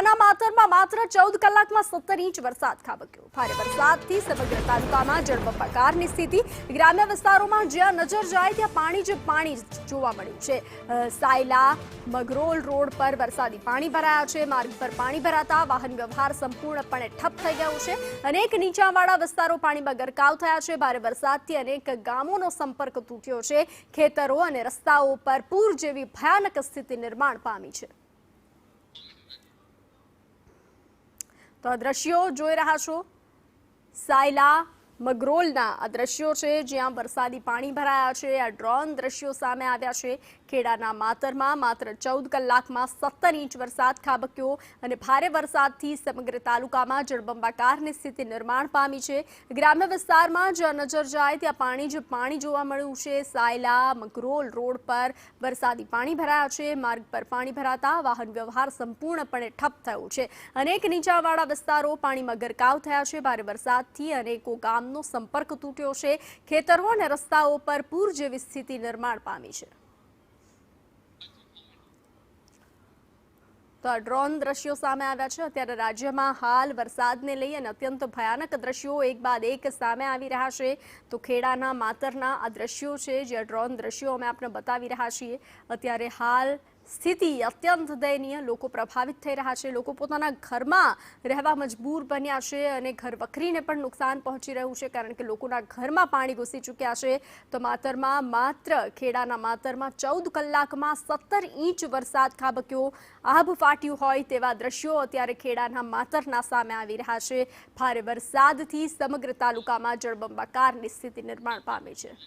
ખેડાના માતરમાં માત્ર 14 કલાકમાં 17 ઇંચ વરસાદ ખાબક્યો। ભારે વરસાદથી સમગ્ર તાલુકામાં જળબંબાકારની સ્થિતિ। ગ્રામ્ય વિસ્તારોમાં જ્યાં નજર જાય ત્યાં પાણી જ પાણી જોવા મળ્યું છે। સાયલા મગરોલ રોડ પર વરસાદી પાણી ભરાયા છે। માર્ગ પર પાણી ભરાતા વાહન વ્યવહાર સંપૂર્ણપણે ઠપ થઈ ગયો છે। અનેક નીચાણવાળા વિસ્તારો પાણીમાં ગરકાવ થયા છે। ભારે વરસાદથી અનેક ગામોનો સંપર્ક તૂટ્યો છે। ખેતરો અને રસ્તાઓ પર પૂર જેવી ભયાનક સ્થિતિ નિર્માણ પામી છે। તો આ દ્રશ્યો જોઈ રહ્યા છો સાયલા મગરોલના આ દ્રશ્યો છે જ્યાં વરસાદી પાણી ભરાયા છે। આ ડ્રોન દ્રશ્યો સામે આવ્યા છે। ખેડાના માતરમાં માત્ર 14 કલાકમાં 17 ઇંચ વરસાદ ખાબક્યો અને ભારે વરસાદથી સમગ્ર તાલુકામાં જળબંબાકારની સ્થિતિ નિર્માણ પામી છે। ગ્રામ્ય વિસ્તારમાં જ્યાં નજર જાય ત્યાં પાણી જ પાણી જોવા મળ્યું છે। સાયલા મગરોલ રોડ પર વરસાદી પાણી ભરાયા છે। માર્ગ પર પાણી ભરાતા વાહન વ્યવહાર સંપૂર્ણપણે ઠપ થયો છે। અનેક નીચાણવાળા વિસ્તારો પાણીમાં ગરકાવ થયા છે। ભારે વરસાદથી અનેકો ગામનો સંપર્ક તૂટ્યો છે। ખેતરો અને રસ્તાઓ પર પૂર જેવી સ્થિતિ નિર્માણ પામી છે। તો આ ડ્રોન દ્રશ્યો સામે આવ્યા છે। અત્યારે રાજ્યમાં હાલ વરસાદને લઈ અને અત્યંત ભયાનક દ્રશ્યો એક બાદ એક સામે આવી રહ્યા છે। તો ખેડાના માતરના આ દ્રશ્યો છે જે ડ્રોન દ્રશ્યો અમે આપને બતાવી રહ્યા છીએ। અત્યારે હાલ સ્થિતિ અત્યંત દયનીય। લોકો પ્રભાવિત થઈ રહ્યા છે। લોકો પોતાના ઘરમાં રહેવા મજબૂર બન્યા છે અને ઘર વખરીને પણ નુકસાન પહોંચી રહ્યું છે કારણ કે લોકોના ઘરમાં પાણી ઘૂસી ચૂક્યા છે। તો માતરમાં માત્ર ખેડાના માતરમાં 14 કલાકમાં 17 ઇંચ વરસાદ ખાબક્યો। આભ ફાટ્યું હોય તેવા દ્રશ્યો અત્યારે ખેડાના માતરના સામે આવી રહ્યા છે। ભારે વરસાદથી સમગ્ર તાલુકામાં જળબંબાકારની સ્થિતિ નિર્માણ પામી છે।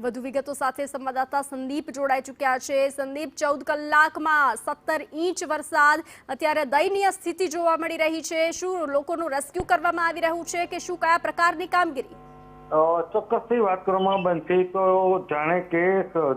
વધુ વિગતો સાથે સંવાદદાતા સંદીપ જોડાઈ ચૂક્યા છે। સંદીપ, 14 કલાકમાં 17 ઇંચ વરસાદ, અત્યારે દયનીય સ્થિતિ જોવા મળી રહી છે। શું લોકોનું રેસ્ક્યુ કરવામાં આવી રહ્યું છે કે શું કયા પ્રકારની કામગીરી? ચોક્કસથી વાત કરવામાં બનશે તો જાણે કે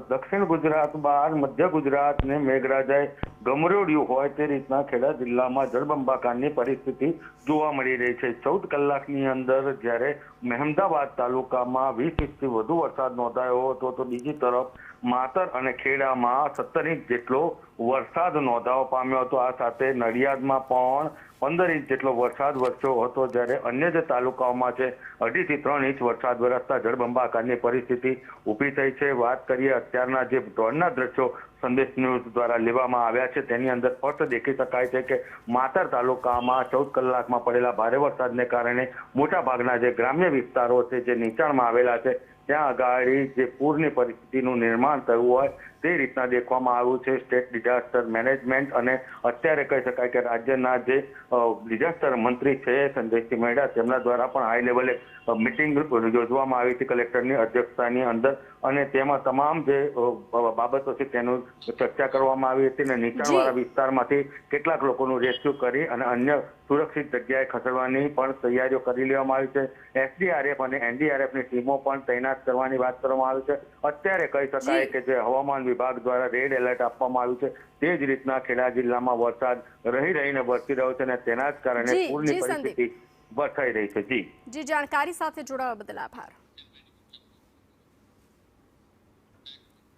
દક્ષિણ ગુજરાત બહાર મધ્ય ગુજરાતને મેઘરાજાએ ગમરોડ્યું હોય તે રીતના ખેડા જિલ્લામાં જળબંબાકારની પરિસ્થિતિ જોવા મળી રહી છે। 14 કલાકની અંદર જ્યારે મહેમદાવાદ તાલુકામાં 20 ઇંચથી વધુ વરસાદ નોંધાયો હતો તો બીજી તરફ માતર અને ખેડામાં 17 ઇંચ જેટલો વરસાદ નોંધાવા પામ્યો હતો। આ સાથે નડિયાદમાં પણ 15 ઇંચ જેટલો વરસાદ વરસ્યો હતો જ્યારે અન્ય જે તાલુકાઓમાં છે 2.5 થી 3 ઇંચ વરસાદ વરસતા જળબંબાકારની પરિસ્થિતિ ઊભી થઈ છે। વાત કરીએ અત્યારના જે ડ્રોનના દ્રશ્યો સંદેશ ન્યૂઝ દ્વારા લેવામાં આવ્યા છે તેની અંદર સ્પષ્ટ દેખી શકાય છે કે માતર તાલુકામાં 14 કલાકમાં પડેલા ભારે વરસાદને કારણે મોટાભાગના જે ગ્રામ્ય વિસ્તારો છે જે નીચાણમાં આવેલા છે ત્યાં અગાડી જે પૂરની પરિસ્થિતિનું નિર્માણ થયું હોય તે રીતના દેખવામાં આવ્યું છે। સ્ટેટ ડિઝાસ્ટર મેનેજમેન્ટ અને અત્યારે કહી શકાય કે રાજ્યના જે ડિઝાસ્ટર મંત્રી છે સંજયસિંહ મેડા તેમના દ્વારા પણ હાઈ લેવલે મિટિંગ યોજવામાં આવી હતી કલેક્ટરની અધ્યક્ષતાની અંદર અને તેમાં તમામ જે બાબતો છે તેનું ચર્ચા કરવામાં આવી હતી અને નીચાણવાળા વિસ્તારમાંથી કેટલાક લોકોનું રેસ્ક્યુ કરી અને અન્ય સુરક્ષિત જગ્યાએ ખસેડવાની પણ તૈયારીઓ કરી લેવામાં આવી છે। એસડીઆરએફ અને એનડીઆરએફની ટીમો પણ તૈનાત કરવાની વાત કરવામાં આવી છે। અત્યારે કહી શકાય કે જે હવામાન વિભાગ દ્વારા રેડ એલર્ટ આપવામાં આવ્યું છે તે જ રીતના ખેડા જિલ્લામાં વરસાદ રહીને વરસી રહ્યો છે અને તેના જ કારણે પૂરની પરિસ્થિતિ વર્તાઈ રહી છે। જી, જાણકારી સાથે જોડાવા બદલ આભાર।